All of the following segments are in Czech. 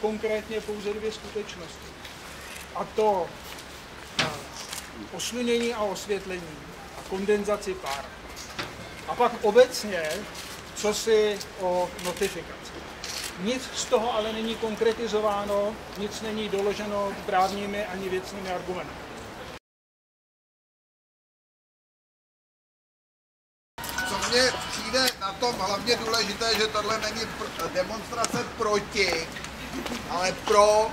konkrétně pouze dvě skutečnosti. A to oslunění a osvětlení a kondenzaci pár. A pak obecně, co si o notifikaci. Nic z toho ale není konkretizováno, nic není doloženo právními ani věcnými argumenty. Co mně přijde na tom hlavně důležité, že tohle není demonstrace proti, ale pro.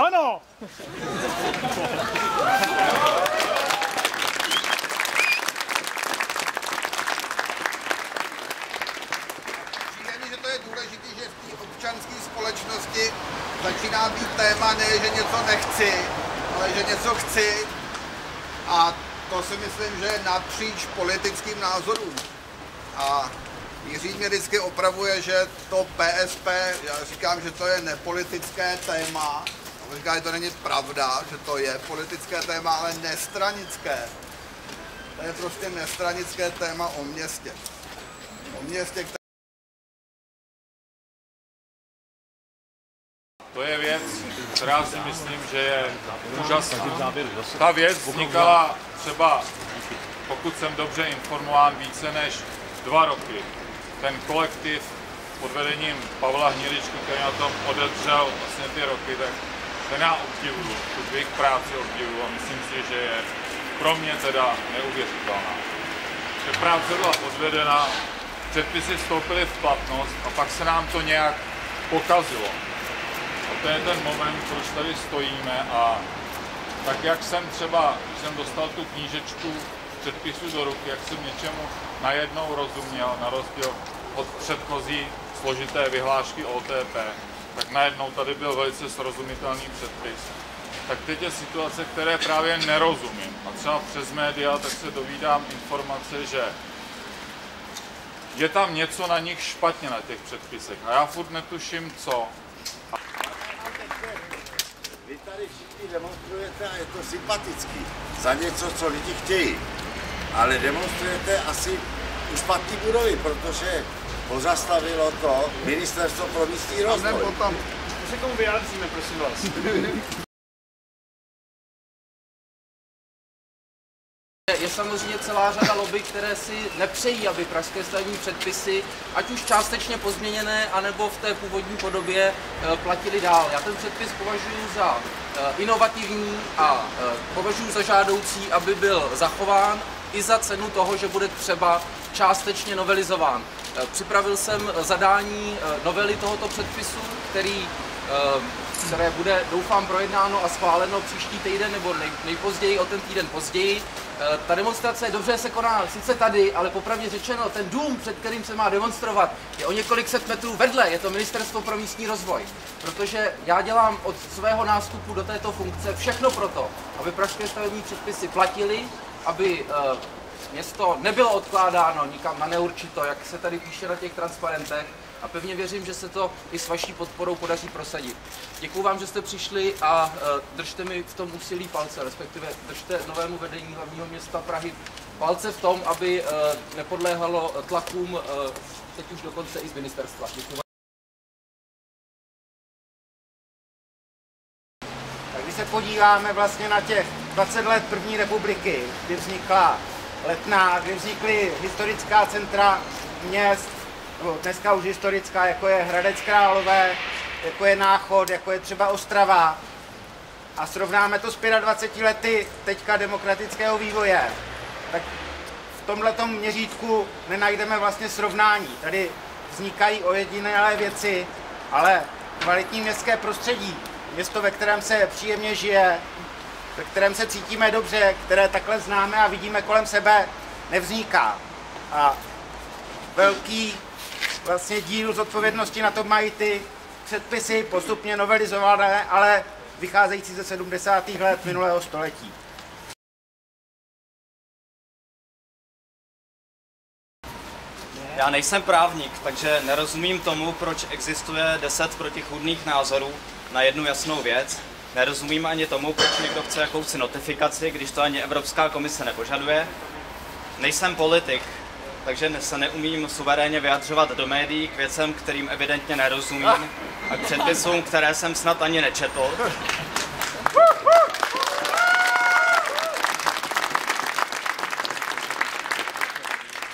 Ano! Že to je důležité, že v té občanské společnosti začíná být téma ne, že něco nechci, ale že něco chci. A to si myslím, že je napříč politickým názorům. A Jiří mě vždycky opravuje, že to PSP, já říkám, že to je nepolitické téma. On říká, že to není pravda, že to je politické téma, ale nestranické. To je prostě nestranické téma o městě. O městě, To je věc, která si myslím, že je úžasná. Ta věc vznikala třeba, pokud jsem dobře informován, více než 2 roky. Ten kolektiv pod vedením Pavla Hniličky, který na tom odedřel vlastně ty roky, tak ten já obdivuju, tu jejich práci obdivuju a myslím si, že je pro mě teda neuvěřitelná. Že práce byla odvedena, předpisy vstoupily v platnost a pak se nám to nějak pokazilo. A to je ten moment, proč tady stojíme a tak jak jsem třeba, když jsem dostal tu knížečku předpisu do ruky, jak jsem něčemu najednou rozuměl, na rozdíl od předchozí složité vyhlášky OTP, tak najednou tady byl velice srozumitelný předpis. Tak teď je situace, které právě nerozumím. A třeba přes média tak se dovídám informace, že je tam něco na nich špatně na těch předpisech a já furt netuším co. Vy tady všichni demonstrujete a je to sympatický za něco, co lidi chtějí. Ale demonstrujete asi u špatný budovy, protože pozastavilo to Ministerstvo pro místní rozvoj. My se k tomu vyjádříme, prosím vás. Je samozřejmě celá řada lobby, které si nepřejí, aby pražské stavební předpisy, ať už částečně pozměněné, anebo v té původní podobě, platily dál. Já ten předpis považuji za inovativní a považuji za žádoucí, aby byl zachován i za cenu toho, že bude třeba částečně novelizován. Připravil jsem zadání novely tohoto předpisu, které bude, doufám, projednáno a schváleno příští týden nebo nejpozději o ten týden později. Ta demonstrace dobře se koná sice tady, ale popravdě řečeno, ten dům, před kterým se má demonstrovat, je o několik set metrů vedle, je to Ministerstvo pro místní rozvoj. Protože já dělám od svého nástupu do této funkce všechno proto, aby pražské stavební předpisy platily, aby město nebylo odkládáno nikam na neurčito, jak se tady píše na těch transparentech, a pevně věřím, že se to i s vaší podporou podaří prosadit. Děkuju vám, že jste přišli a držte mi v tom úsilí palce, respektive držte novému vedení hlavního města Prahy palce v tom, aby nepodléhalo tlakům, teď už dokonce i z ministerstva. Děkuju. Tak když se podíváme vlastně na těch 20 let první republiky, kdy vznikla Letná, kdy vznikly historická centra měst, dneska už historická, jako je Hradec Králové, jako je Náchod, jako je třeba Ostrava, a srovnáme to s 25 lety teďka demokratického vývoje, tak v tomhletom měřítku nenajdeme vlastně srovnání. Tady vznikají ojedinělé věci, ale kvalitní městské prostředí, město, ve kterém se příjemně žije, ve kterém se cítíme dobře, které takhle známe a vidíme kolem sebe, nevzniká. A velký vlastně díl zodpovědnosti na to mají ty předpisy postupně novelizované, ale vycházející ze 70. let minulého století. Já nejsem právník, takže nerozumím tomu, proč existuje 10 protichůdných názorů na jednu jasnou věc. Nerozumím ani tomu, proč někdo chce jakousi notifikaci, když to ani Evropská komise nepožaduje. Nejsem politik, takže se neumím suverénně vyjadřovat do médií k věcem, kterým evidentně nerozumím a k předpisům, které jsem snad ani nečetl.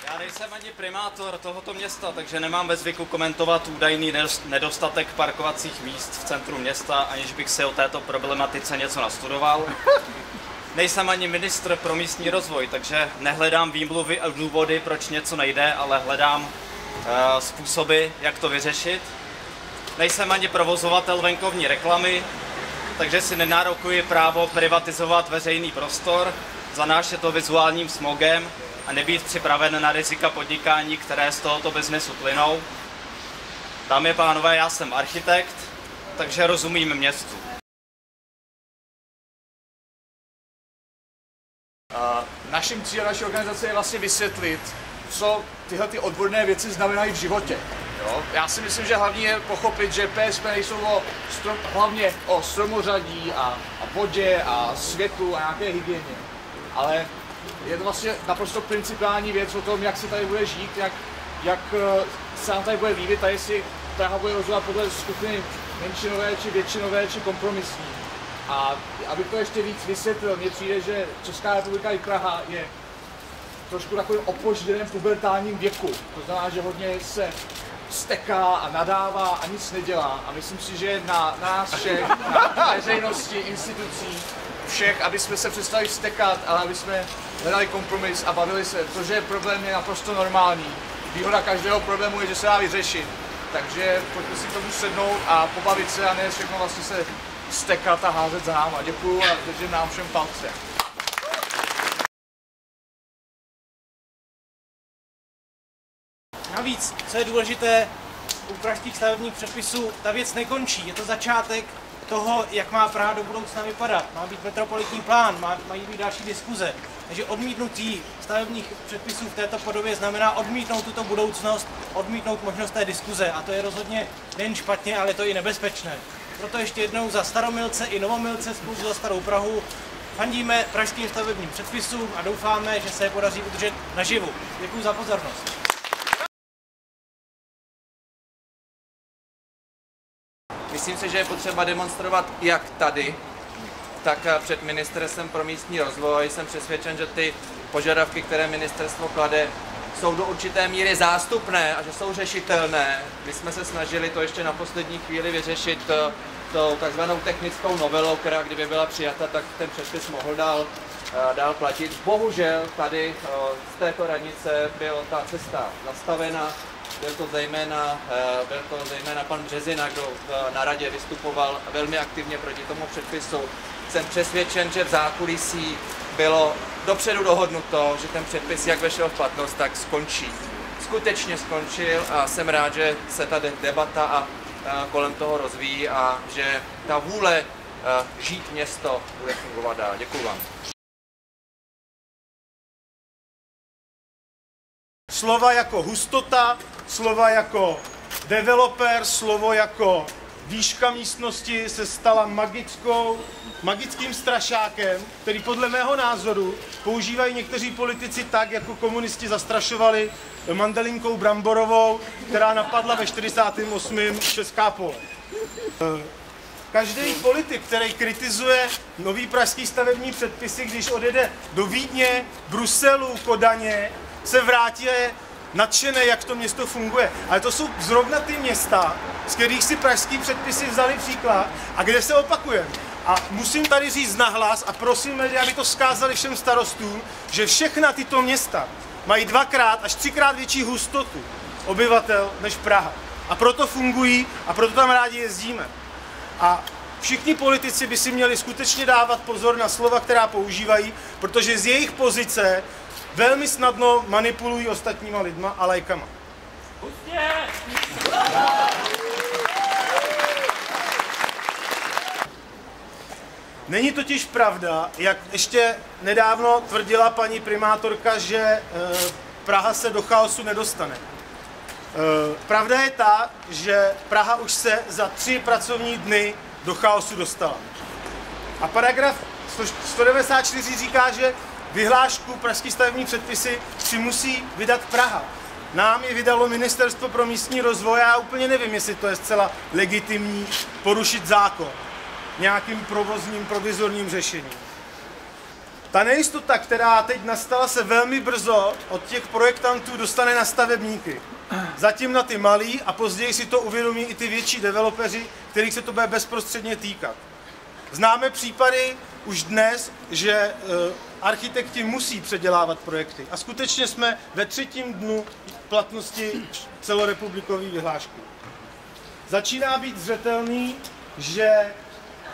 Já nejsem ani primátor tohoto města, takže nemám ve zvyku komentovat údajný nedostatek parkovacích míst v centru města, aniž bych si o této problematice něco nastudoval. Nejsem ani ministr pro místní rozvoj, takže nehledám výmluvy a důvody, proč něco nejde, ale hledám způsoby, jak to vyřešit. Nejsem ani provozovatel venkovní reklamy, takže si nenárokuji právo privatizovat veřejný prostor, zanášet to vizuálním smogem a nebýt připraven na rizika podnikání, které z tohoto biznesu plynou. Dámy a pánové, já jsem architekt, takže rozumím městu. Naším cílem naší organizace je vlastně vysvětlit, co tyhle ty odborné věci znamenají v životě. Jo? Já si myslím, že hlavně je pochopit, že PSP nejsou hlavně o stromořadí a vodě a světlu a nějaké hygieně. Ale je to vlastně naprosto principiální věc o tom, jak se tady bude žít, jak se nám tady bude líbit a jestli Praha bude rozhodovat podle skupiny menšinové, či většinové, či kompromisní. A abych to ještě víc vysvětlil, mně přijde, že Česká republika i Praha je trošku takovým opožděném pubertálním věku. To znamená, že hodně se steká a nadává a nic nedělá. A myslím si, že na nás všech, na veřejnosti, institucí, všech, aby jsme se přestali stekat, ale aby jsme hledali kompromis a bavili se. To, že problém je naprosto normální. Výhoda každého problému je, že se dá vyřešit. Takže pojďme si k tomu sednout a pobavit se a ne všechno vlastně se stekat a házet za náma. Děkuju a držím nám všem palce. Navíc, co je důležité, u pražských stavebních předpisů ta věc nekončí. Je to začátek toho, jak má Praha do budoucna vypadat. Má být metropolitní plán, mají být další diskuze. Takže odmítnutí stavebních předpisů v této podobě znamená odmítnout tuto budoucnost, odmítnout možnost té diskuze. A to je rozhodně nejen špatně, ale je to i nebezpečné. Proto ještě jednou za staromilce i novomilce spolu za Starou Prahu fandíme pražským stavebním předpisům a doufáme, že se je podaří udržet naživu. Děkuji za pozornost. Myslím si, že je potřeba demonstrovat jak tady, tak před Ministerstvem pro místní rozvoj. Jsem přesvědčen, že ty požadavky, které ministerstvo klade, jsou do určité míry zástupné a že jsou řešitelné. My jsme se snažili to ještě na poslední chvíli vyřešit tou takzvanou technickou novelou, která kdyby byla přijata, tak ten předpis mohl dál platit. Bohužel tady z této radnice byla ta cesta zastavena. Byl to zejména pan Březina, kdo na radě vystupoval velmi aktivně proti tomu předpisu. Jsem přesvědčen, že v zákulisí bylo dopředu dohodnuto, že ten předpis, jak vešel v platnost, tak skončí. Skutečně skončil a jsem rád, že se ta debata a kolem toho rozvíjí a že ta vůle žít město bude fungovat dál. Děkuji vám. Slova jako hustota, slova jako developer, slovo jako výška místnosti se stala magickým strašákem, který podle mého názoru používají někteří politici tak, jako komunisti zastrašovali mandelinkou Bramborovou, která napadla ve 48. Česká pole. Každý politik, který kritizuje nový pražský stavební předpisy, když odjede do Vídně, Bruselu, Kodaně, se vrátí a je nadšený, jak to město funguje. Ale to jsou zrovna ty města, z kterých si pražský předpisy vzali příklad a kde se opakujeme. A musím tady říct nahlas a prosím média, aby to vzkázali všem starostům, že všechna tyto města mají 2x až 3x větší hustotu obyvatel než Praha. A proto fungují a proto tam rádi jezdíme. A všichni politici by si měli skutečně dávat pozor na slova, která používají, protože z jejich pozice velmi snadno manipulují ostatníma lidma a lajkama. Není totiž pravda, jak ještě nedávno tvrdila paní primátorka, že Praha se do chaosu nedostane. Pravda je ta, že Praha už se za 3 pracovní dny do chaosu dostala. A paragraf 194 říká, že vyhlášku, pražský stavební předpisy si musí vydat Praha. Nám je vydalo Ministerstvo pro místní rozvoj a já úplně nevím, jestli to je zcela legitimní porušit zákon nějakým provozním, provizorním řešením. Ta nejistota, která teď nastala, se velmi brzo od těch projektantů dostane na stavebníky. Zatím na ty malý a později si to uvědomí i ty větší developeři, kterých se to bude bezprostředně týkat. Známe případy už dnes, že architekti musí předělávat projekty. A skutečně jsme ve 3. dnu platnosti celorepublikové vyhlášky. Začíná být zřetelný, že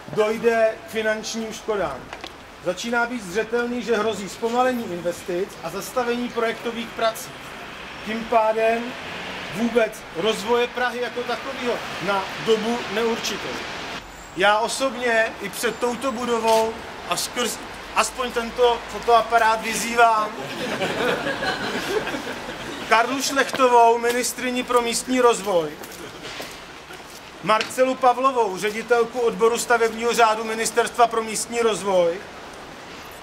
dojde k finančním škodám. Začíná být zřetelný, že hrozí zpomalení investic a zastavení projektových prací. Tím pádem vůbec rozvoje Prahy jako takového na dobu neurčitou. Já osobně i před touto budovou a skrz aspoň tento fotoaparát vyzývám Karlu Šlechtovou, ministryni pro místní rozvoj, Marcelu Pavlovou, ředitelku odboru stavebního řádu Ministerstva pro místní rozvoj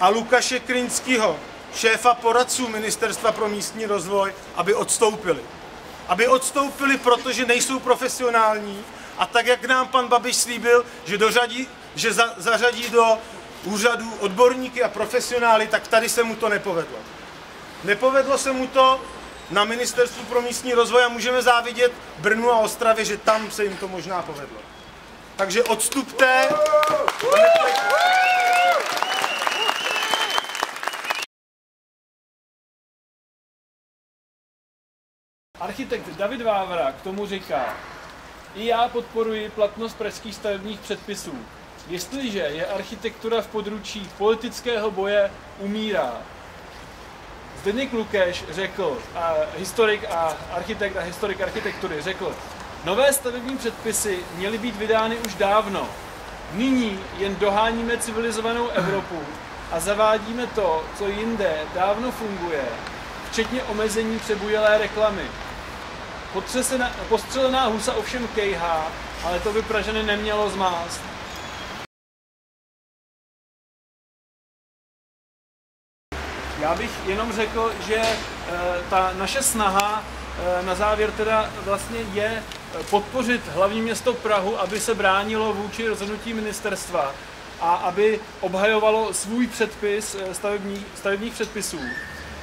a Lukaše Krynského, šéfa poradců Ministerstva pro místní rozvoj, aby odstoupili. Aby odstoupili, protože nejsou profesionální a tak, jak nám pan Babiš slíbil, že zařadí do úřadu odborníky a profesionály, tak tady se mu to nepovedlo. Nepovedlo se mu to na Ministerstvu pro místní rozvoj a můžeme závidět Brnu a Ostravě, že tam se jim to možná povedlo. Takže odstupte. Architekt David Vávra k tomu říká: i já podporuji platnost pražských stavebních předpisů. Jestliže je architektura v područí politického boje, umírá. Zdeněk Lukeš řekl, historik a architekt a historik architektury řekl: nové stavební předpisy měly být vydány už dávno. Nyní jen doháníme civilizovanou Evropu a zavádíme to, co jinde dávno funguje, včetně omezení přebujelé reklamy. Postřelená husa ovšem kejhá, ale to by Pražany nemělo zmást. Já bych jenom řekl, že ta naše snaha na závěr teda vlastně je podpořit hlavní město Prahu, aby se bránilo vůči rozhodnutí ministerstva a aby obhajovalo svůj předpis stavebních předpisů.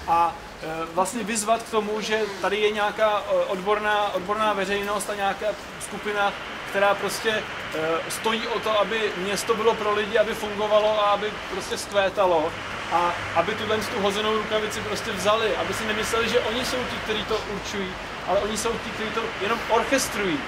A vlastně vyzvat k tomu, že tady je nějaká odborná veřejnost a nějaká skupina, která prostě stojí o to, aby město bylo pro lidi, aby fungovalo a aby prostě vzkvétalo a aby tu hozenou rukavici prostě vzali, aby si nemysleli, že oni jsou ti, kteří to určují, ale oni jsou ti, kteří to jenom orchestrují.